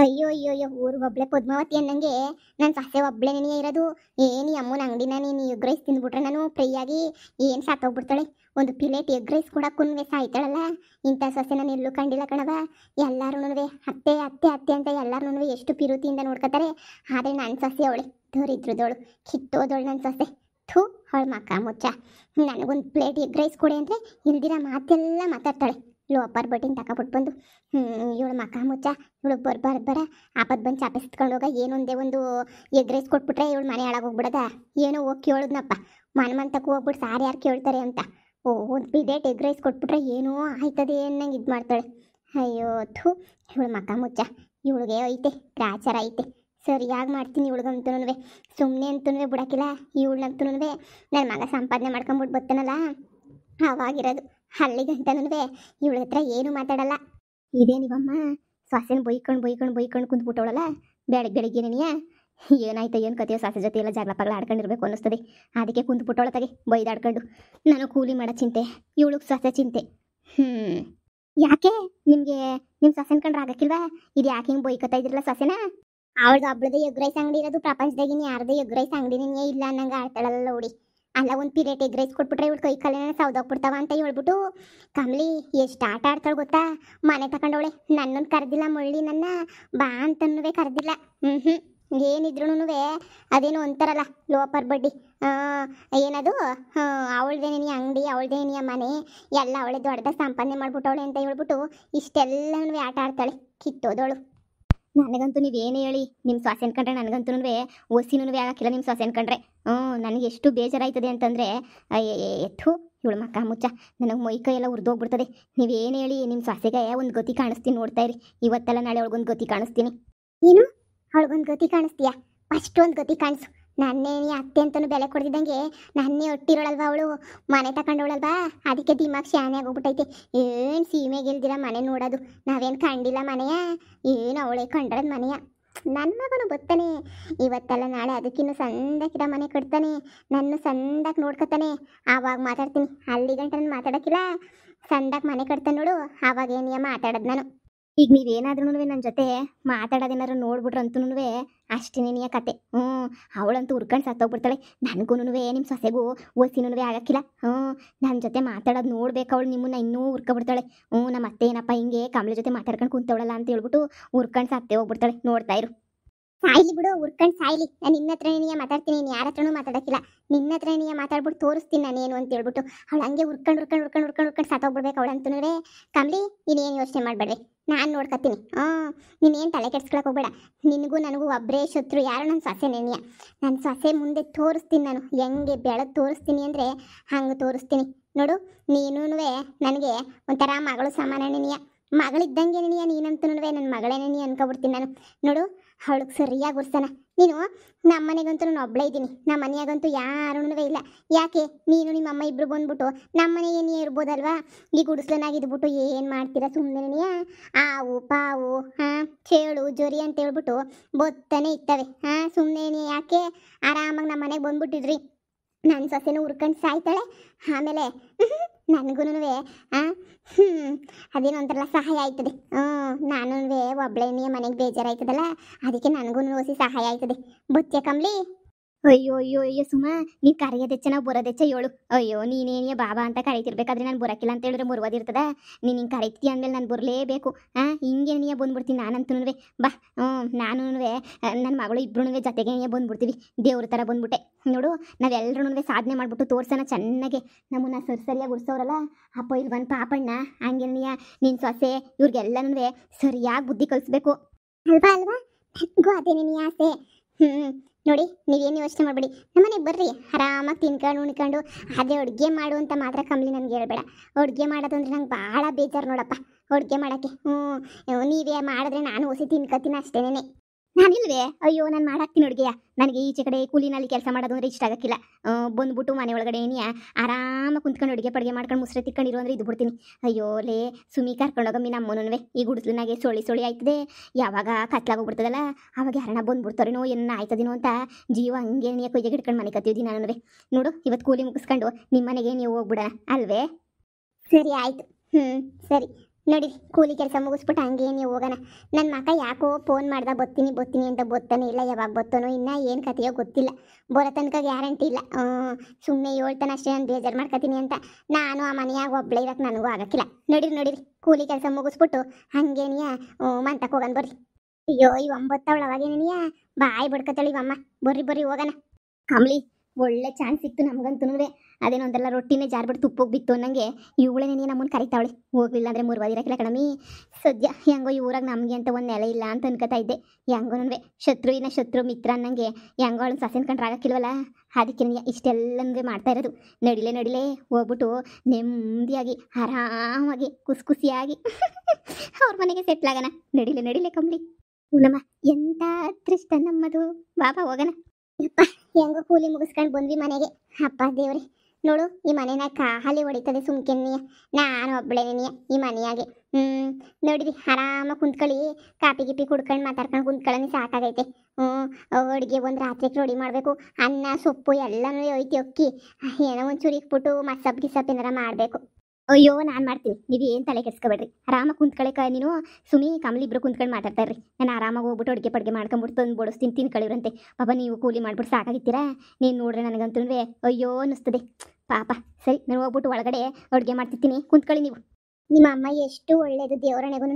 ಅಯ್ಯೋ ಅಯ್ಯೋ ಅಯ್ಯೋ ಊರಿಗೆ ಒಬ್ಳೆ ಪದ್ಮಾವತಿ ಅನ್ನಂಗೆ ನನ್ನ ಸೊಸೆ ಒಬ್ಳೆ ನೆನೆಯ ಇರೋದು. ಏನು ಈ ಅಮ್ಮನ ಅಂಗಡಿನ ನೀನು ಎಗ್ ರೈಸ್ ತಿಂದ್ಬಿಟ್ರೆ ನಾನು ಫ್ರೀಯಾಗಿ ಏನು ಸಾಕೋಗ್ಬಿಡ್ತಾಳೆ. ಒಂದು ಪ್ಲೇಟ್ ಎಗ್ ರೈಸ್ ಕೂಡ ಕುನ್ವೆ ಸಾಯ್ತಾಳಲ್ಲ. ಇಂಥ ಸೊಸೆ ನಾನು ಎಲ್ಲೂ ಕಂಡಿಲ್ಲ ಕಣವ. ಎಲ್ಲರೂ ಅತ್ತೆ ಅತ್ತೆ ಅತ್ತೆ ಅಂತ ಎಲ್ಲರೂ ಎಷ್ಟು ಪಿರುತಿಯಿಂದ ನೋಡ್ಕೊತಾರೆ. ಆದರೆ ನನ್ನ ಸೊಸೆ ಅವಳೆ ದರಿದ್ರದವಳು, ಕಿತ್ತೋದವಳು ನನ್ನ ಸೊಸೆ. ಥೂ ಅವಳು ಮಕ್ಕ ಮುಚ್ಚ. ನನಗೊಂದು ಪ್ಲೇಟ್ ಎಗ್ ರೈಸ್ ಕೊಡೆ ಅಂದರೆ ಇಲ್ದಿರ ಮಾತೆಲ್ಲ ಮಾತಾಡ್ತಾಳೆ. ಲೋಪರ್ ಬಟ್ಟಿನ ತಗೊಬಿಟ್ಟು ಬಂದು ಇವಳು ಮಕ್ಕ ಮುಚ್ಚ. ಇವಳು ಬರ ಆಪತ್ ಬಂದು ಚಾಪೆ ಸಿತ್ಕೊಂಡು ಹೋಗ ಏನೊಂದೇ ಒಂದು ಎಗ್ ರೈಸ್ ಕೊಟ್ಬಿಟ್ರೆ ಇವಳು ಮನೆ ಹಾಳಾಗೋಗ್ಬಿಡದ. ಏನೋ ಹೋಗಿ ಕೇಳಿದ್ನಪ್ಪ ಮನ್ಮಂತಕ್ಕೆ ಹೋಗ್ಬಿಟ್ಟು ಸಾರು ಯಾರು ಕೇಳ್ತಾರೆ ಅಂತ. ಒಂದು ಪ್ಲೇಟ್ ಎಗ್ ರೈಸ್ ಕೊಟ್ಬಿಟ್ರೆ ಏನೋ ಆಯ್ತದೆ ಅನ್ನಂಗೆ ಇದು ಮಾಡ್ತಾಳೆ. ಅಯ್ಯೋ ಥೂ ಇವಳು ಮಕ್ಕ ಮುಚ್ಚ. ಇವಳಿಗೆ ಐತೆ ಗ್ರಾಚಾರ ಐತೆ. ಸರಿಯಾಗಿ ಮಾಡ್ತೀನಿ ಇವಳಿಗಂತೂ. ಸುಮ್ಮನೆ ಅಂತೂ ಬಿಡೋಕ್ಕಿಲ್ಲ ಇವಳಂತೂ. ನನ್ನ ಮಗ ಸಂಪಾದನೆ ಮಾಡ್ಕೊಂಬಿಟ್ಟು ಬರ್ತಾನಲ್ಲ ಅವಾಗಿರೋದು. ಅಲ್ಲಿಗಂತನೂ ಇವಳ ಹತ್ರ ಏನು ಮಾತಾಡಲ್ಲ. ಇದೇ ನೀವಮ್ಮ ಸೊಸೆನ ಬೈಕೊಂಡು ಕುಂತ್ಬಿಟ್ಟವಳಲ್ಲ ಬೆಳಗ್ಗೆ ನೆನೆಯ. ಏನಾಯ್ತು ಏನು ಕತೆಯೋ ಸೊಸೆ ಜೊತೆ ಎಲ್ಲ ಜಗಳ ಪಗಳ ಆಡ್ಕೊಂಡಿರ್ಬೇಕು ಅನ್ನಿಸ್ತದೆ. ಅದಕ್ಕೆ ಕುಂತ್ಬಿಟ್ಟವಳ ತಗೆ ಬೈದಾಡ್ಕೊಂಡು. ನಾನು ಕೂಲಿ ಮಾಡೋ ಚಿಂತೆ, ಇವಳಿಗೆ ಸೊಸೆ ಚಿಂತೆ. ಯಾಕೆ ನಿಮಗೆ ನಿಮ್ಮ ಸೊಸೆನ ಕಂಡ್ರೆ ಆಗಕ್ಕಿಲ್ವಾ? ಇದು ಯಾಕೆ ಹಿಂಗೆ ಬೈಕತ್ತಾ ಇದ್ರಲ್ಲ ಸೊಸೆನ? ಅವಳಿಗೆ ಹಬ್ಬಳದ ಎಗ್ ರೈಸ್ ಅಂಗಡಿ ಇರೋದು ಪ್ರಪಂಚದಾಗಿನ ಯಾರ್ದು ಎಗ್ ರೈಸ್ ಅಂಗಡಿನೇ ಇಲ್ಲ ಅನ್ನಂಗೆ ಆಡ್ತಾಳಲ್ಲ ನೋಡಿ. ಅಲ್ಲ ಒಂದು ಪಿರೇಟ್ ಎಗ್ ರೈಸ್ ಕೊಟ್ಬಿಟ್ರೆ ಇವಳು ಕೈ ಕಾಲೇನ ಸೌದೋಗ್ಬಿಡ್ತಾವ ಅಂತ ಹೇಳ್ಬಿಟ್ಟು ಕಮಲಿ ಎಷ್ಟು ಆಟ ಆಡ್ತಾಳೆ ಗೊತ್ತಾ. ಮನೆ ತಗೊಂಡವಳೆ ನನ್ನನ್ನು ಕರೆದಿಲ್ಲ, ಮುಳ್ಳಿ ನನ್ನ ಬಾ ಅಂತನೂ ಕರೆದಿಲ್ಲ. ಏನಿದ್ರು ಅದೇನು ಅಂತಾರಲ್ಲ ಲೋಪರ್ ಬಡ್ಡಿ. ಏನದು ಅವಳದೇನಿಯ ಅಂಗಡಿ, ಅವಳದೇನಿಯ ಮನೆ ಎಲ್ಲ ಅವಳೆ ದೊಡ್ಡದಾಗ ಸಂಪಾದನೆ ಮಾಡ್ಬಿಟ್ಟವಳೆ ಅಂತ ಹೇಳ್ಬಿಟ್ಟು ಇಷ್ಟೆಲ್ಲನೂ ಆಟ ಆಡ್ತಾಳೆ. ಕಿತ್ತೋದವಳು. ನನಗಂತೂ ನೀವೇನು ಹೇಳಿ ನಿಮ್ಮ ಸೊಸೆ ಅನ್ಕೊಂಡ್ರೆ ನನಗಂತೂ ಓಸಿನೂ ಆಗಕ್ಕಿಲ್ಲ ನಿಮ್ಮ ಸೊಸೆ ಅನ್ಕೊಂಡ್ರೆ. ನನಗೆ ಎಷ್ಟು ಬೇಜಾರಾಯ್ತದೆ ಅಂತಂದರೆ ಎತ್ತು ಇವಳು ಮಕ್ಕ ಮುಚ್ಚ. ನನಗೆ ಮೈ ಕೈ ಎಲ್ಲ ಉರಿದೋಗ್ಬಿಡ್ತದೆ. ನೀವೇನು ಹೇಳಿ ನಿಮ್ಮ ಸೊಸೆಗೆ ಒಂದು ಗತಿ ಕಾಣಿಸ್ತೀನಿ ನೋಡ್ತಾ ಇರಿ. ಇವತ್ತೆಲ್ಲ ನಾಳೆ ಅವಳಿಗೊಂದು ಗತಿ ಕಾಣಿಸ್ತೀನಿ. ಏನು ಅವಳಿಗೊಂದು ಗತಿ ಕಾಣಿಸ್ತೀಯಾ? ಫಸ್ಟ್ ಒಂದು ಗತಿ ಕಾಣಿಸು. ನನ್ನೇ ಅತ್ತೆ ಅಂತಲೂ ಬೆಲೆ ಕೊಡ್ತಿದ್ದಂಗೆ ನನ್ನೇ ಒಟ್ಟಿರೋಳಲ್ವಾ ಅವಳು, ಮನೆ ತಗೊಂಡವಳಲ್ವಾ. ಅದಕ್ಕೆ ದಿಮಾಗ್ ಶಾನೆ ಆಗೋಗ್ಬಿಟ್ಟೈತೆ. ಏನು ಸೀಮೆ ಗೆಲ್ದಿರ ಮನೆ ನೋಡೋದು, ನಾವೇನು ಕಂಡಿಲ್ಲ ಮನೆಯ. ಏನು ಅವಳೇ ಕಂಡ್ರದ್ ಮನೆಯ. ನನ್ನ ಮಗನು ಬರ್ತಾನೆ ಇವತ್ತೆಲ್ಲ ನಾಳೆ, ಅದಕ್ಕಿನ್ನು ಸಂದಕ್ಕಿರ ಮನೆ ಕಟ್ತಾನೆ, ನನ್ನ ಸಂದಕ್ಕೆ ನೋಡ್ಕೊತಾನೆ. ಆವಾಗ ಮಾತಾಡ್ತೀನಿ. ಅಲ್ಲಿ ಗಂಟೆ ನಾನು ಮಾತಾಡೋಕ್ಕಿಲ್ಲ. ಸಂದಕ್ಕೆ ಮನೆ ಕಟ್ತಾನೆ ನೋಡು, ಆವಾಗ ಏನಿಯ ಮಾತಾಡೋದು ನಾನು. ಈಗ ನೀವೇನಾದ್ರೂ ನನ್ನ ಜೊತೆ ಮಾತಾಡೋದೇನಾದ್ರು ನೋಡ್ಬಿಟ್ರಂತೂ ಅಷ್ಟೇನೇನಿಯ ಕತೆ. ಅವಳಂತೂ ಹುರ್ಕೊಂಡು ಸತ್ತೋಗ್ಬಿಡ್ತಾಳೆ. ನನಗೂ ನಿಮ್ಮ ಸೊಸೆಗೂ ಓಸಿನೂ ಆಗಕ್ಕಿಲ್ಲ. ನನ್ನ ಜೊತೆ ಮಾತಾಡೋದು ನೋಡ್ಬೇಕು ಅವಳು. ನಿಮ್ಮನ್ನ ಇನ್ನೂ ಹುರ್ಕೊಬಿಡ್ತಾಳೆ. ನಮ್ಮ ಅತ್ತೆ ಏನಪ್ಪ ಹಿಂಗೆ ಕಮಲ ಜೊತೆ ಮಾತಾಡ್ಕೊಂಡು ಕುಂತವಳಲ್ಲ ಅಂತ ಹೇಳ್ಬಿಟ್ಟು ಹುರ್ಕೊಂಡು ಸತ್ತೇ ಹೋಗ್ಬಿಡ್ತಾಳೆ. ನೋಡ್ತಾ ಇರು. ಸಾಯ್ಲಿ ಬಿಡು, ಹುರ್ಕೊಂಡು ಸಾಯ್ಲಿ. ನಾನು ನಿನ್ನ ಹತ್ರನೇ ಮಾತಾಡ್ತೀನಿ, ನೀನು ಯಾರ ಹತ್ರನೂ ಮಾತಾಡೋಕ್ಕಿಲ್ಲ. ನಿನ್ನ ಹತ್ರನೇ ಮಾತಾಡ್ಬಿಟ್ಟು ತೋರಿಸ್ತೀನಿ ನಾನೇನು ಅಂತ ಹೇಳ್ಬಿಟ್ಟು. ಅವಳು ಹಂಗೆ ಹುರ್ಕೊಂಡು ಸತ್ತೋಗ್ಬಿಡ್ಬೇಕು ಅವಳಂತೂ. ಕಮಲಿ ನೀನೇನು ಯೋಚನೆ ಮಾಡಬೇಡ್ರಿ, ನಾನು ನೋಡ್ಕೊತೀನಿ. ನೀನೇನು ತಲೆ ಕೆಡ್ಸ್ಕೊಳಕ್ಕೆ ಹೋಗ್ಬೇಡ. ನಿನಗೂ ನನಗೂ ಒಬ್ಬರೇ ಶತ್ರು ಯಾರು? ನನ್ನ ಸೊಸೆ ನೆನೆಯ. ನನ್ನ ಸೊಸೆ ಮುಂದೆ ತೋರಿಸ್ತೀನಿ ನಾನು ಹೆಂಗೆ ಬೆಳಗ್ಗೆ ತೋರಿಸ್ತೀನಿ ಅಂದರೆ ಹಂಗೆ ತೋರಿಸ್ತೀನಿ ನೋಡು. ನೀನೂ ನನಗೆ ಒಂಥರ ಮಗಳು ಸಮಾನ ನೆನೆಯ. ಮಗಳಿದ್ದಂಗೆ ನೆನೆಯ ನೀನಂತೂ. ನನ್ನ ಮಗಳೇ ನೆನೆಯ ಅನ್ಕೊಬಿಡ್ತೀನಿ ನಾನು ನೋಡು. ಅವಳಿಗೆ ಸರಿಯಾಗಿ ಉರ್ಸೋಣ. ನೀನು ನಮ್ಮ ಮನೆಗಂತೂ ನಾನು ಒಬ್ಬಳೇ ಇದ್ದೀನಿ, ನಮ್ಮ ಮನೆಯಾಗಂತೂ ಯಾರೂ ಇಲ್ಲ. ಯಾಕೆ ನೀನು ನಿಮ್ಮ ಅಮ್ಮ ಇಬ್ಬರು ಬಂದ್ಬಿಟ್ಟು ನಮ್ಮ ಮನೆಗೆ ನೀ ಇರ್ಬೋದಲ್ವಾ? ಈ ಗುಡಿಸ್ಲನಾಗಿದ್ಬಿಟ್ಟು ಏನು ಮಾಡ್ತೀರಾ ಸುಮ್ಮನೆ? ಆವು ಪಾವು ಚೇಳು ಜೊರಿ ಅಂತ ಹೇಳ್ಬಿಟ್ಟು ಬೊತ್ತನೇ ಇರ್ತವೆ. ಸುಮ್ಮನೆ ಯಾಕೆ ಆರಾಮಾಗಿ ನಮ್ಮ ಮನೆಗೆ ಬಂದ್ಬಿಟ್ಟಿದ್ರಿ. ನನ್ನ ಸೊಸೆನೂ ಹುರ್ಕೊಂಡು ಸಾಯ್ತಾಳೆ. ಆಮೇಲೆ ನನಗೂ ಅದೇನೋ ಒಂಥರ ಸಹಾಯ ಆಯ್ತದೆ. ನಾನು ಒಬ್ಳೇನೇ ಮನೆಗೆ ಬೇಜಾರಾಯ್ತದಲ್ಲ, ಅದಕ್ಕೆ ನನಗೂ ಹೊಸಿ ಸಹಾಯ ಆಯ್ತದೆ. ಬುತ್ತೆ ಕಮ್ಲಿ. ಅಯ್ಯೋ ಅಯ್ಯೋ ಅಯ್ಯೋ ಸುಮ, ನೀನು ಕರೆಯೋದೆಚ್ಚ ನಾವು ಬರೋದೆಚ್ಚ ಹೇಳು. ಅಯ್ಯೋ ನೀನೇನಿಯ ಬಾಬಾ ಅಂತ ಕರೀತಿರ್ಬೇಕಾದ್ರೆ ನಾನು ಬರೋಕ್ಕಿಲ್ಲ ಅಂತ ಹೇಳಿದ್ರೆ ಮುರುವದಿರ್ತದ. ನೀನು ಹಿಂಗೆ ಕರೀತಿ ಅಂದಮೇಲೆ ನಾನು ಬರಲೇಬೇಕು. ಹಿಂಗೆ ನೀಯ ಬಂದ್ಬಿಡ್ತೀನಿ ನಾನಂತೂ. ಬಾ ನಾನು ನನ್ನ ಮಗಳು ಇಬ್ಬರೂ ಜೊತೆಗೆ ಬಂದ್ಬಿಡ್ತೀವಿ. ದೇವ್ರ ಥರ ಬಂದ್ಬಿಟ್ಟೆ ನೋಡು. ನಾವೆಲ್ಲರೂ ಸಾಧನೆ ಮಾಡಿಬಿಟ್ಟು ತೋರ್ಸೋಣ ಚೆನ್ನಾಗೆ. ನಮ್ಮನ್ನ ಸರಿಯಾಗಿ ಉರ್ಸೋರಲ್ಲ ಅಪ್ಪ ಇಲ್ಲಿ ಬಂದು ಪಾಪಣ್ಣ ಹಂಗೆ ನಿನ್ನ ಸೊಸೆ ಇವ್ರಿಗೆಲ್ಲನೂ ಸರಿಯಾಗಿ ಬುದ್ಧಿ ಕಲಿಸ್ಬೇಕು ಅಲ್ವಾ ಅಲ್ವಾ? ನನಗೂ ಅದೇನೇ ನೀ ಆಸೆ. ನೋಡಿ ನೀವೇನು ಯೋಚನೆ ಮಾಡಬೇಡಿ, ನಮ್ಮನೆಗೆ ಬರ್ರಿ ಆರಾಮಾಗಿ ತಿನ್ಕೊಂಡು ಉಣ್ಕೊಂಡು. ಅದೇ ಅಡುಗೆ ಮಾಡು ಅಂತ ಮಾತ್ರ ಕಮ್ಲಿ ನನಗೆ ಹೇಳ್ಬೇಡ. ಅಡುಗೆ ಮಾಡೋದು ಅಂದರೆ ನಂಗೆ ಭಾಳ ಬೇಜಾರು ನೋಡಪ್ಪ ಅಡುಗೆ ಮಾಡೋಕ್ಕೆ. ನೀವೇ ಮಾಡಿದ್ರೆ ನಾನು ಹೊಸಿ ತಿನ್ಕೊತೀನಿ ಅಷ್ಟೇನೆ. ನಾನಿಲ್ವೇ? ಅಯ್ಯೋ ನಾನು ಮಾಡಾಕ್ತೀನಿ ಅಡುಗೆಯ. ನನಗೆ ಈಚೆ ಕಡೆ ಕೂಲಿನಲ್ಲಿ ಕೆಲಸ ಮಾಡೋದು ಅಂದರೆ ಇಷ್ಟ ಆಗಕ್ಕಿಲ್ಲ. ಬಂದ್ಬಿಟ್ಟು ಮನೆ ಒಳಗಡೆ ಏನಿಯ ಆರಾಮಾಗಿ ಕುಂತ್ಕೊಂಡು ಅಡುಗೆ ಪಡುಗೆ ಮಾಡ್ಕೊಂಡು ಮುಸ್ರೆ ತಿಕ್ಕೊಂಡಿರೋ ಅಂದರೆ ಇದು ಬಿಡ್ತೀನಿ. ಅಯ್ಯೋ ಲೇ ಸುಮಿ ಕರ್ಕೊಂಡೋಗಮ್ಮಿ ನಮ್ಮನೂ ಈ ಗುಡಿಸ್ಲನಾಗೆ ಸೊಳಿ ಆಯ್ತದೆ. ಯಾವಾಗ ಕತ್ಲಾಗೋಗ್ಬಿಡ್ತದಲ್ಲ ಅವಾಗ ಯಾರನ್ನ ಬಂದ್ಬಿಡ್ತಾರೇನೋ ಏನ ಆಯ್ತದೇನೋ ಅಂತ ಜೀವ ಹಂಗೆ ನೀ ಕೊಯ್ಗೆ ಹಿಡ್ಕೊಂಡು ಮನೆ ಕತ್ತೀವಿ ನಾನು. ನೋಡು ಇವತ್ತು ಕೂಲಿ ಮುಗಿಸ್ಕೊಂಡು ನಿಮ್ಮ ಮನೆಗೆ ನೀವು ಹೋಗ್ಬಿಡ ಅಲ್ವೇ? ಸರಿ ಆಯಿತು. ಸರಿ ನೋಡಿ ಕೂಲಿ ಕೆಲಸ ಮುಗಿಸ್ಬಿಟ್ಟು ಹಂಗೆ ನೀವು ಹೋಗೋಣ. ನನ್ನ ಮಗ ಯಾಕೋ ಫೋನ್ ಮಾಡ್ದ ಬರ್ತೀನಿ ಬರ್ತೀನಿ ಅಂತ ಬರ್ತಾನೆ ಇಲ್ಲ, ಯಾವಾಗ ಬರ್ತಾನೋ ಇನ್ನೂ ಏನು ಕತೆಯೋ ಗೊತ್ತಿಲ್ಲ. ಬರೋ ತನಕ ಗ್ಯಾರಂಟಿ ಇಲ್ಲ. ಸುಮ್ಮನೆ ಹೇಳ್ತಾನೆ ಅಷ್ಟೇ, ನಾನು ಬೇಜಾರು ಮಾಡ್ಕೊತೀನಿ ಅಂತ. ನಾನು ಆ ಮನೆಯಾಗ ಒಬ್ಬಳೇ ಇರೋಕ್ಕೆ ನನಗೂ ಆಗಕ್ಕಿಲ್ಲ. ನಡೀರಿ ಕೂಲಿ ಕೆಲಸ ಮುಗಿಸ್ಬಿಟ್ಟು ಹಂಗೇನಿಯ ಮಂತಕ್ಕೆ ಹೋಗೋಣ ಬರ್ರಿ. ಅಯ್ಯೋ ಇವ್ 9 ಅವಾಗೇನಿಯ ಬಾಯಿ ಬಡ್ಕತ್ತಳಿ ಇವಮ್ಮ. ಬರ್ರಿ ಹೋಗೋಣ. ಕಮ್ಲಿ ಒಳ್ಳೆ ಚಾನ್ಸ್ ಸಿಕ್ತು ನಮಗಂತೂ. ಅದೇನೋ ಒಂದೆಲ್ಲ ರೊಟ್ಟಿನೇ ಜಾರ್ಬಿಟ್ಟು ತುಪ್ಪೋಗಿ ಬಿತ್ತು ಅನ್ನಂಗೆ ಇವಳೇನೇ ನಮ್ಮನ್ನು ಕರಿತಾವಳೆ. ಹೋಗ್ಲಿಲ್ಲ ಅಂದರೆ 3 ವಾರ ಕಣಮಿ. ಸದ್ಯ ಹೆಂಗೋ ಈ ಊರಾಗ ನಮಗೆ ಅಂತ ಒಂದು ನೆಲೆ ಇಲ್ಲ ಅಂತ ಅನ್ಕೋತಾ ಇದ್ದೆ. ಹೆಂಗೋನೂ ಶತ್ರು ಮಿತ್ರ ಅನ್ನಂಗೆ ಹೆಂಗೋ ಅವಳು ಸಸೆನ್ ಕಂಡ್ರೆ ಆಗಕ್ಕಿಲ್ವಲ್ಲ. ಅದಕ್ಕೆ ಇಷ್ಟೆಲ್ಲಂದ್ರೆ ಮಾಡ್ತಾ ಇರೋದು. ನಡಿಲೇ ಹೋಗ್ಬಿಟ್ಟು ನೆಮ್ಮದಿಯಾಗಿ ಆರಾಮಾಗಿ ಖುಷಿಯಾಗಿ ಅವ್ರ ಮನೆಗೆ ಸೆಟ್ಲ್ ಆಗೋಣ. ನಡಿಲೆ ಕಮ್ಲಿ. ಉನಮ್ಮ ಎಂತ ಅದೃಷ್ಟ ನಮ್ಮದು. ಬಾಬಾ ಹೋಗೋಣ. ಯಪ್ಪ ಹೆಂಗೋ ಕೂಲಿ ಮುಗಿಸ್ಕೊಂಡು ಬಂದ್ವಿ ಮನೆಗೆ. ಅಪ್ಪ ದೇವ್ರೆ ನೋಡು, ಈ ಮನೆನ ಖಾಲಿ ಹೊಡಿತದೆ ಸುಮ್ಕೆನ್ನಿಯ. ನಾನು ಒಬ್ಬಳೇನಿಯ ಈ ಮನೆಯಾಗೆ. ನೋಡಿರಿ ಆರಾಮಾಗಿ ಕುಂತ್ಕೊಳ್ಳಿ, ಕಾಪಿ ಗಿಪಿ ಕುಡ್ಕೊಂಡು ಮಾತಾಡ್ಕೊಂಡು ಕುಂತ್ಕೊಳ್ಳಿ, ಸಾಕಾಗೈತೆ. ಅಡುಗೆ ಒಂದು ರಾತ್ರಿಗೆ ರೆಡಿ ಮಾಡಬೇಕು. ಅನ್ನ ಸೊಪ್ಪು ಎಲ್ಲನೂ ಒಯ್ತಿ ಅಕ್ಕಿ. ಏನೋ ಒಂಚೂರು ಇಕ್ಬಿಟ್ಟು ಮಸಪ್ ಗಿಸಪ್ ಏನಾರ ಮಾಡಬೇಕು. ಅಯ್ಯೋ ನಾನು ಮಾಡ್ತೀನಿ, ನೀವು ಏನು ತಲೆ ಕೆಡ್ಸ್ಕೊಬೇಡ್ರಿ. ಆರಾಮಾಗಿ ಕುಂತ್ಕೊಳ್ಳಿಕ ನೀನು ಸುಮಿ ಕಮಲಿ ಇಬ್ರು ಕುಂತ್ಕೊಂಡು ಮಾತಾಡ್ತಾ ಇರ್ರಿ. ನಾನು ಆರಾಮಾಗಿ ಹೋಗ್ಬಿಟ್ಟು ಅಡುಗೆ ಪಡ್ಗೆ ಮಾಡ್ಕೊಂಬಿಟ್ಟು ತಂದು ಬಡಿಸ್ತೀನಿ, ತಿನ್ಕೊಳ್ಳಿವ್ರಂತೆ. ಪಾಪ ನೀವು ಕೂಲಿ ಮಾಡ್ಬಿಟ್ಟು ಸಾಕಾಗಿತ್ತೀರಾ. ನೀನು ನೋಡ್ರಿ ನನಗಂತೂ ಅಯ್ಯೋ ಅನ್ನಿಸ್ತದೆ ಪಾಪ. ಸರಿ ನಾನು ಹೋಗ್ಬಿಟ್ಟು ಒಳಗಡೆ ಅಡುಗೆ ಮಾಡ್ತಿರ್ತೀನಿ, ಕುಂತ್ಕೊಳ್ಳಿ ನೀವು. ನಿಮ್ಮ ಅಮ್ಮ ಎಷ್ಟು ಒಳ್ಳೇದು ದೇವರಣೆಗೂ.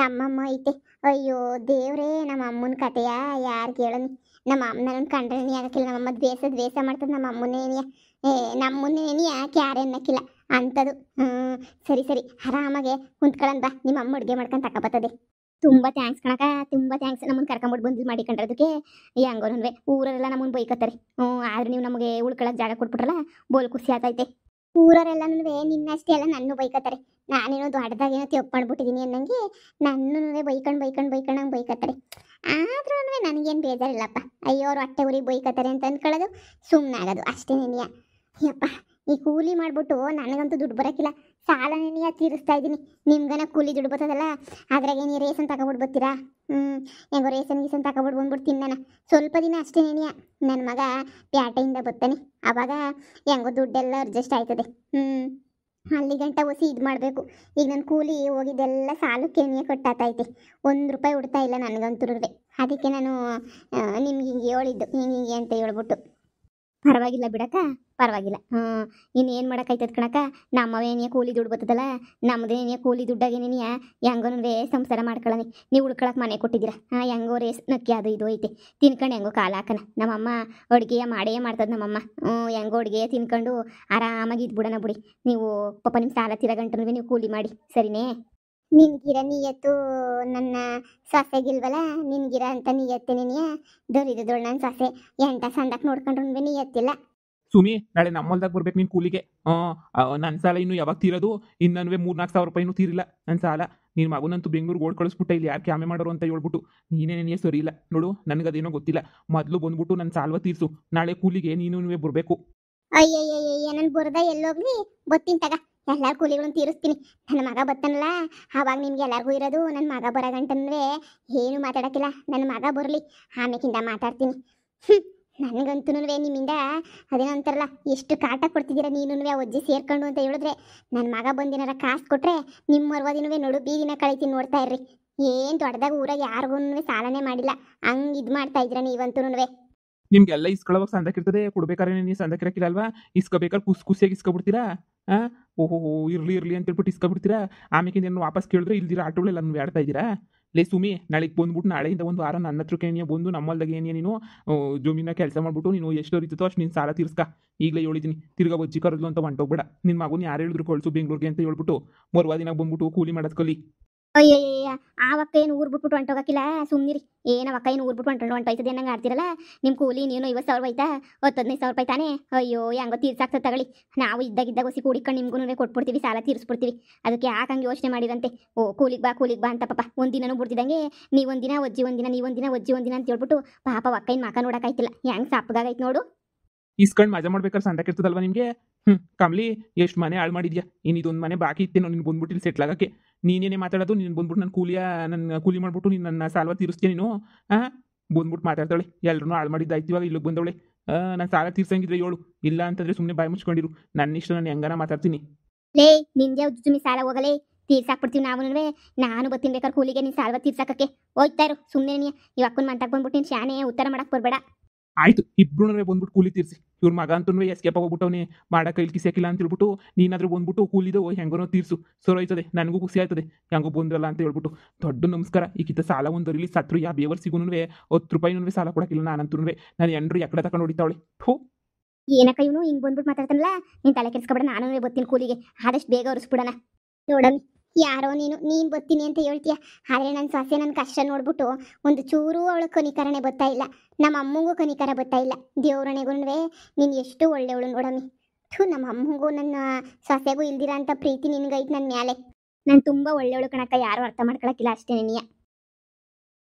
ನಮ್ಮಮ್ಮ ಐತೆ. ಅಯ್ಯೋ ದೇವ್ರೇ, ನಮ್ಮ ಅಮ್ಮನ ಕತೆಯ ಯಾರು ಕೇಳನಿ. ನಮ್ಮ ಅಮ್ಮನ ಕಂಡ್ರೆ ಆಗಕ್ಕಿಲ್ಲ. ನಮ್ಮಮ್ಮ ದ್ವೇಷ ಮಾಡ್ತದೆ ನಮ್ಮ ಅಮ್ಮನೇನಿಯ. ನಮ್ಮನ್ನೇನಿಯ ಕ್ಯಾರೆ ಅನ್ನಕ್ಕಿಲ್ಲ ಅಂಥದ್ದು. ಸರಿ ಆರಾಮಾಗೆ ಕುಂತ್ಕೊಳ್ಳೋಣ ಬಾ. ನಿಮ್ಮ ಅಮ್ಮ ಅಡುಗೆ ಮಾಡ್ಕೊಂಡು ತಗೊಬರ್ತದೆ. ತುಂಬ ಥ್ಯಾಂಕ್ಸ್ ಕಣಕ, ತುಂಬ ಥ್ಯಾಂಕ್ಸ್. ನಮ್ಮನ್ನು ಕರ್ಕೊಂಬಿಟ್ಟು ಬಂದು ಮಾಡಿಕೊಂಡ್ರದಕ್ಕೆ. ಹೆಂಗೋನೂ ಊರರೆಲ್ಲ ನಮ್ಮನ್ನು ಬೈಕತ್ತಾರೆ. ಆದ್ರೆ ನೀವು ನಮಗೆ ಉಳ್ಕೊಳ್ಳೋಕೆ ಜಾಗ ಕೊಟ್ಬಿಟ್ರಲ್ಲ, ಬೋಲ್ ಖುಷಿ ಆಗ್ತೈತೆ. ಊರರೆಲ್ಲನೂ ನಿನ್ನಷ್ಟೇ ಎಲ್ಲ ನನ್ನ ಬೈಕತ್ತಾರೆ. ನಾನೇನೋ ದೊಡ್ಡದಾಗೇನೋ ತಪ್ಪು ಮಾಡ್ಬಿಟ್ಟಿದ್ದೀನಿ ಅನ್ನಂಗೆ ನನ್ನೂ ಬೈಕೊಂಡು ಬೈಕತ್ತಾರೆ. ಆದ್ರೂ ನನಗೇನು ಬೇಜಾರಿಲ್ಲಪ್ಪ. ಅಯ್ಯೋ ಅವ್ರು ಹೊಟ್ಟೆ ಊರಿಗೆ ಬೈಕತ್ತಾರೆ ಅಂತ ಅಂದ್ಕೊಳ್ಳೋದು, ಸುಮ್ಮನಾಗೋದು ಅಷ್ಟೇ ನೆನೆಯ. ಯಪ್ಪ ಈ ಕೂಲಿ ಮಾಡಿಬಿಟ್ಟು ನನಗಂತೂ ದುಡ್ಡು ಬರೋಕ್ಕಿಲ್ಲ. ಸಾಲ ನೆನೆಯ ತೀರಿಸ್ತಾ ಇದ್ದೀನಿ. ನಿಮ್ಗನ ಕೂಲಿ ದುಡ್ಡು ಬರ್ತದಲ್ಲ, ಅದ್ರಾಗೆ ನೀವು ರೇಷನ್ ತಗೊಬಿಟ್ಟು ಬರ್ತೀರಾ? ಹೆಂಗೋ ರೇಷನ್ ತಗೊಬಿಟ್ಟು ಬಂದ್ಬಿಟ್ಟು ತಿನ್ನೋಣ ಸ್ವಲ್ಪ ದಿನ ಅಷ್ಟೇ ನೆನೆಯ. ನನ್ನ ಮಗ ಪ್ಯಾಟೆಯಿಂದ ಬರ್ತಾನೆ, ಆವಾಗ ಹೆಂಗೋ ದುಡ್ಡೆಲ್ಲ ಅಡ್ಜಸ್ಟ್ ಆಯ್ತದೆ. ಅಲ್ಲಿ ಗಂಟ ಹೊಸಿ ಇದು ಮಾಡಬೇಕು. ಈಗ ನನ್ನ ಕೂಲಿ ಹೋಗಿದ್ದೆಲ್ಲ ಸಾಲಕ್ಕೆ ಎಣ್ಣೆ ಕಟ್ಟಾತೈತೆ. 1 ರೂಪಾಯಿ ಉಡ್ತಾ ಇಲ್ಲ ನನಗಂತೂ. ಅದಕ್ಕೆ ನಾನು ನಿಮ್ಗೆ ಹಿಂಗೆ ಹೇಳಿದ್ದು, ಹಿಂಗೆ ಅಂತ ಹೇಳ್ಬಿಟ್ಟು. ಪರವಾಗಿಲ್ಲ ಬಿಡಕ್ಕ, ಪರವಾಗಿಲ್ಲ. ಇನ್ನೇನು ಮಾಡೋಕ್ಕಾಯ್ತದ ಕಣಕ್ಕ. ನಮ್ಮವೇನಿಯ ಕೂಲಿ ದುಡ್ಡು ಬರ್ತದಲ್ಲ, ನಮ್ಮದೇನಿಯ ಕೂಲಿ ದುಡ್ಡಾಗೇನಿಯ ಹೆಂಗೋನೂ ಸಂಸಾರ ಮಾಡ್ಕೊಳ್ಳಿ. ನೀವು ಉಳ್ಕೊಳಕ್ಕೆ ಮನೆ ಕೊಟ್ಟಿದ್ದೀರಾ. ಹೆಂಗೋ ರೇಸ್ ನಕ್ಕಿ ಅದು ಇದು ಐತೆ ತಿನ್ಕೊಂಡು ಹೆಂಗೋ ಕಾಲ ಹಾಕನ. ನಮ್ಮಮ್ಮ ಅಡುಗೆಯ ಮಾಡೇ ಮಾಡ್ತದೆ ನಮ್ಮಮ್ಮ. ಹೆಂಗೋ ಅಡುಗೆ ತಿನ್ಕೊಂಡು ಆರಾಮಾಗಿ ಇದ್ಬಿಡೋಣ ಬಿಡಿ. ನೀವು ಪಾಪ ನಿಮ್ಮ ಸಾಲ ತೀರಗಂಟು ನೀವು ಕೂಲಿ ಮಾಡಿ, ಸರಿನೇ? ನಿನ್ಗಿರ ನೀಯತ್ತು ನನ್ನ ಸೊಸೆಗಿಲ್ವಲ್ಲ, ನಿನ್ಗಿರ ಅಂತ ನೀಯತ್ತೇನೆಯ. ದೊರಿದೋಳು ನನ್ನ ಸೊಸೆ ಎಂಟ ಸಂದಕ್ಕೆ ನೋಡ್ಕೊಂಡ್ರು ನೀಯತ್ತಿಲ್ಲ. ಸುಮಿ ನಾಳೆ ನಮ್ಮಲ್ದಾಗ ಬರ್ಬೇಕು ನೀನು ಕೂಲಿಗೆ. ನನ್ನ ಸಾಲ ಇನ್ನು ಯಾವಾಗ ತೀರೋದು? ಇನ್ನೂ 3-4 ಸಾವಿರ ರೂಪಾಯಿನೂ ತೀರಿಲ್ಲ ನನ್ನ ಸಾಲ. ನಿನ್ನ ಮಗನಂತೂ ಬೆಂಗಳೂರಿಗೆ ಓಡ್ ಕಳಿಸ್ಬಿಟ್ಟ, ಇಲ್ಲಿ ಯಾರು ಕ್ಯಾಮೆ ಮಾಡೋರು ಅಂತ ಹೇಳ್ಬಿಟ್ಟು. ನೀನೇ ಸರಿ ಇಲ್ಲ ನೋಡು. ನನಗದೇನೋ ಗೊತ್ತಿಲ್ಲ. ಮೊದಲು ಬಂದ್ಬಿಟ್ಟು ನನ್ನ ಸಾಲ್ವ ತೀರಿಸು. ನಾಳೆ ಕೂಲಿಗೆ ನೀನು ಬರಬೇಕು. ಅಯ್ಯಯ್ಯಯ್ಯ ನನ್ನ ಬುರ್ದ ಎಲ್ಲೋಗ್ಲಿ, ಬತ್ತೀನಿ ತಗ. ಎಲ್ಲಾರು ಕೂಲಿಗಳನ್ನು ತೀರಿಸ್ತೀನಿ. ನನ್ನ ಮಗ ಬತ್ತನಲ್ಲ, ಆವಾಗ ನಿಮ್ಗೆ ಎಲ್ಲರಿಗೂ ಇರೋದು. ನನ್ನ ಮಗ ಬರೋಗಂಟನ್ವೇ ಏನು ಮಾತಾಡೋಕ್ಕಿಲ್ಲ. ನನ್ನ ಮಗ ಬರಲಿ, ಆಮೇಕಿಂದ ಮಾತಾಡ್ತೀನಿ. ನನಗಂತೂ ನಿಮ್ಮಿಂದ ಅದೇನೋ ಅಂತಾರಲ್ಲ, ಎಷ್ಟು ಕಾಟ ಕೊಡ್ತಿದ್ದೀರಾ ನೀನು ಅಜ್ಜಿ ಸೇರ್ಕೊಂಡು ಅಂತ ಹೇಳಿದ್ರೆ. ನನ್ನ ಮಗ ಬಂದಿನಾರ ಕಾಸು ಕೊಟ್ಟರೆ ನಿಮ್ಮ ಮರ್ವದಿನವೇ ನೋಡು ಬೀದಿನ ಕಳಿತೀನಿ, ನೋಡ್ತಾ ಇರ್ರಿ. ಏನು ದೊಡ್ಡದಾಗ ಊರಾಗ ಯಾರಿಗೂ ಸಾಲನೇ ಮಾಡಿಲ್ಲ, ಹಂಗೆ ಇದು ಮಾಡ್ತಾ ಇದ್ದೀರಾ ನೀವಂತೂ. ನಿಮ್ಗೆಲ್ಲ ಇಸ್ಕೊಳ್ಳೋವಾಗ ಸಂದಕ್ಕಿರ್ತದೆ, ಕೊಡ್ಬೇಕಾದ್ರೆ ನೀವು ಸಂದಕ್ಕಿರಕ್ಕಿಲ್ಲ ಅಲ್ವಾ? ಇಸ್ಕೋಬೇಕಾದ್ರೆ ಖುಷಿಯಾಗಿ ಇಸ್ಕೊಬಿಡ್ತೀರಾ? ಓಹೋ ಇರ್ಲಿ ಅಂತ ಹೇಳ್ಬಿಟ್ಟು ಇಸ್ಕೊಬಿಡ್ತೀರಾ. ಆಮೇಲೆ ಏನು ವಾಪಸ್ ಕೇಳಿದ್ರೆ ಇಲ್ದಿರ ಆಟೋಗಳೆಲ್ಲ ಆಡ್ತಾ ಇದ್ದೀರಾ? ಲೇ ಸುಮಿ, ನಾಳೆಗೆ ಬಂದ್ಬಿಟ್ಟು ನಾಳೆಯಿಂದ 1 ವಾರ ನನ್ನ ಹತ್ರಕ್ಕೆ ಏನಿಯ ಬಂದು ನಮ್ಮಲ್ದಾಗ ಏನಿಯ ನೀನು ಜಮೀನ ಕೆಲಸ ಮಾಡ್ಬಿಟ್ಟು ನೀನು ಎಷ್ಟು ಇರ್ತೋ ಅಷ್ಟು ನೀನು ಸಾಲ ತೀರ್ಸ್ಕ. ಈಗಲೇ ಹೇಳಿದ್ದೀನಿ, ತಿರ್ಗಾ ಬಜ್ಜಿ ಕರೋದು ಅಂತ ಹೊಂಟೋಗ್ಬೇಡ. ನಿನ್ನ ಮಗುನ ಯಾರು ಹೇಳಿದ್ರು ಕಳಿಸು ಬೆಂಗಳೂರಿಗೆ ಅಂತ ಹೇಳ್ಬಿಟ್ಟು ಮರುವಾ ದಿನ ಬಂದ್ಬಿಟ್ಟು ಕೂಲಿ ಮಾಡೋದು ಕಲಿ. ಅಯ್ಯಯ್ಯ ಆವಕ್ಕ ಏನು ಊರು ಬಿಟ್ಬಿಟ್ಟು ಹೊಂಟೋಗಕ್ಕಿಲ್ಲ, ಸುಮ್ಮನಿರಿ. ಅವಕ್ಕ ಏನು ಊರು ಬಿಟ್ಟು ಹೊಂಟೋಯ್ತದೆ ಅನ್ನಂಗೆ ಆಡ್ತಿರಲ್ಲ. ನಿಮ್ಮ ಕೂಲಿ ನೀನು 50,000 ಆಯ್ತಾ? 10-15 ಸಾವಿರ ರೂಪಾಯಿ ತಾನೇ? ಅಯ್ಯೋ ಹೆಂಗೋ ತೀರ್ಸಾಕ್ತದೆ ತಗೊಳ್ಳಿ. ನಾವು ಇದ್ದಾಗ ಹೊಸಿ ಕೂಡಿಕೊಂಡು ನಿಮ್ಗೂ ಕೊಟ್ಬಿಡ್ತೀವಿ, ಸಾಲ ತೀರಿಸ್ಬಿಡ್ತೀವಿ. ಅದಕ್ಕೆ ಯಾಕಂಗೆ ಯೋಚನೆ ಮಾಡಿರಂತೆ. ಕೂಲಿಗೆ ಬಾ ಅಂತ ಪಾಪ ಒಂದಿನೂ ಬಿಡ್ತಿದ್ದಂಗೆ ನೀವೊಂದಿನ ಒಜ್ಜಿ ಒಂದಿನ, ನೀವೊಂದಿನ ಒಜ್ಜಿ ಒಂದಿನ ಅಂತ ಹೇಳ್ಬಿಟ್ಟು ಪಾಪ ಒಕ್ಕೈನ ಮಕ ನೋಡೋಕ್ಕಾಯ್ತಿಲ್ಲ. ಹೆಂಗೆ ಸಾಪ್ಗಾಗೈತೆ ನೋಡು. ಇಸ್ಕೊಂಡು ಮಜಾ ಮಾಡ್ಬೇಕಾದ್ರೆ ಸಂದಕ್ಕಿರ್ತದಲ್ವ ನಿಮಗೆ. ಕಮ್ಲಿ ಎಷ್ಟು ಮನೆ ಹಾಳು ಮಾಡಿದ್ಯಾ. ಇನ್ನು ಇದೊಂದು ಮನೆ ಬಾಕಿ ಇತ್ತೇನೋ ನೀನು ಬಂದ್ಬಿಟ್ಟು ಇಲ್ಲಿ ಸೆಟ್ಲ್ ಆಗೋಕ್ಕೆ. ನೀನೇನೇ ಮಾತಾಡೋದು? ನೀನು ಬಂದ್ಬಿಟ್ಟು ನನ್ನ ಕೂಲಿ ಮಾಡ್ಬಿಟ್ಟು ನೀನು ನನ್ನ ಸಾಲ ತೀರಿಸ್ತೀಯ ನೀನು? ಬಂದ್ಬಿಟ್ಟು ಮಾತಾಡ್ತಾಳೆ, ಎಲ್ಲರೂ ಹಾಳು ಮಾಡಿದ್ದಾಯ್ತು. ಇವಾಗ ಇಲ್ಲಿಗೆ ಬಂದವಳೆ. ನಾನು ಸಾಲ ತೀರ್ಸಂಗಿದ್ರೆ ಹೇಳು, ಇಲ್ಲ ಅಂತಂದರೆ ಸುಮ್ಮನೆ ಬಾಯಿ ಮುಚ್ಕೊಂಡಿರು. ನನ್ನ ಇಷ್ಟ, ನಾನು ಹೆಂಗಾನ ಮಾತಾಡ್ತೀನಿ. ಲೇ ನಿಂದೆ ಉಜ್ಜುಮಿ ಸಾಲ ಹೋಗಲೇ. ತೀರ್ಸಾಕ್ಬಿಡ್ತೀವಿ ನಾನು ಬರ್ತೀನಿ ಬೇಕಾದ್ರೆ ಕೂಲಿಗೆ ನೀನು ಸಾಲ್ವ ತೀರ್ಸಾಕಕ್ಕೆ ಹೋಯ್ತಾ ಇರು ಸುಮ್ಮನೆ ನೀ ಇವ್ ಅಕ್ಕನ ಮಾತಾಕ್ ಬಂದ್ಬಿಟ್ಟು ನೀನು ಶಾನೆ ಉತ್ತರ ಮಾಡಕ್ ಬರ್ಬೇಡ. ಆಯ್ತು ಇಬ್ರು ಬಂದ್ಬಿಟ್ಟು ಕೂಲಿ ತೀರ್ಸಿ ಇವ್ರ ಮಗ ಅಂತೂ ಎಸ್ಕೇಪ್ ಹೋಗ್ಬಿಟ್ಟವನೇ ಮಾಡಕ್ಕೆ ಕೈಲಿ ಕಿಸಿಯಾಕಿಲ್ಲ ಅಂತ ಹೇಳ್ಬಿಟ್ಟು ನೀನಾದ್ರೂ ಬಂದ್ಬಿಟ್ಟು ಕೂಲಿದು ಹೆಂಗನೋ ತೀರ್ಸು ಸರ್ ಹೋಯ್ತದೆ ನನಗೂ ಖುಷಿ ಆಯ್ತದೆ ಹೆಂಗೋ ಬಂದ್ರಲ್ಲ ಅಂತ ಹೇಳ್ಬಿಟ್ಟು ದೊಡ್ಡ ನಮಸ್ಕಾರ ಈಗಿತ ಸಾಲ ಒಂದು ಅರಿಲಿ ಸತ್ರು ಯಾವ ಬೇವರ್ ಸಿಗುನು 10 ರೂಪಾಯಿನೂ ಸಾಲ ಕೊಡಕ್ಕಿಲ್ಲ ನಾನಂತೂ ನಾನು ಎಂಡ್ರು ಎಕಡೆ ತಕೊಂಡು ಹೊಡಿತಾವಳೆ ಥೂ ಏನಕ್ಕ ಇವನು ಹಿಂಗ್ ಬಂದ್ಬಿಟ್ಟು ಮಾತಾಡ್ತಾನಲ್ಲ ನೀನ್ ತಲೆ ಕೆಡ್ಸ್ಕೊಬೇಡ ನಾನು ಬರ್ತೀನಿ ಕೂಲಿಗೆ ಆದಷ್ಟು ಬೇಗ ಒರೆಸ್ಬಿಡೋಣ. ನೋಡಮ್ಮಿ ಯಾರೋ ನೀನ್ ಬರ್ತೀನಿ ಅಂತ ಹೇಳ್ತೀಯ ಆದ್ರೆ ನನ್ನ ಸೊಸೆ ನನ್ನ ಕಷ್ಟ ನೋಡ್ಬಿಟ್ಟು ಒಂದು ಚೂರು ಅವಳು ಕನಿಕರನೆ ಬರ್ತಾ ಇಲ್ಲ, ನಮ್ಮ ಅಮ್ಮಂಗೂ ಕನಿಕರ ಬರ್ತಾ ಇಲ್ಲ. ದೇವ್ರಣೆಗೂ ನೀನು ಎಷ್ಟು ಒಳ್ಳೆಯವಳು ನೋಡಮ್ಮಿ. ನಮ್ಮ ಅಮ್ಮಂಗೂ ನನ್ನ ಸೊಸೆಗೂ ಇಲ್ದಿರ ಅಂತ ಪ್ರೀತಿ ನಿನ್ಗೈತ್ ನನ್ನ ಮ್ಯಾಲೆ. ನಾನು ತುಂಬಾ ಒಳ್ಳೆಯವಳು ಕಣಕ್ಕ, ಯಾರು ಅರ್ಥ ಮಾಡ್ಕೊಳಕ್ಕಿಲ್ಲ ಅಷ್ಟೇ ನೀಯ.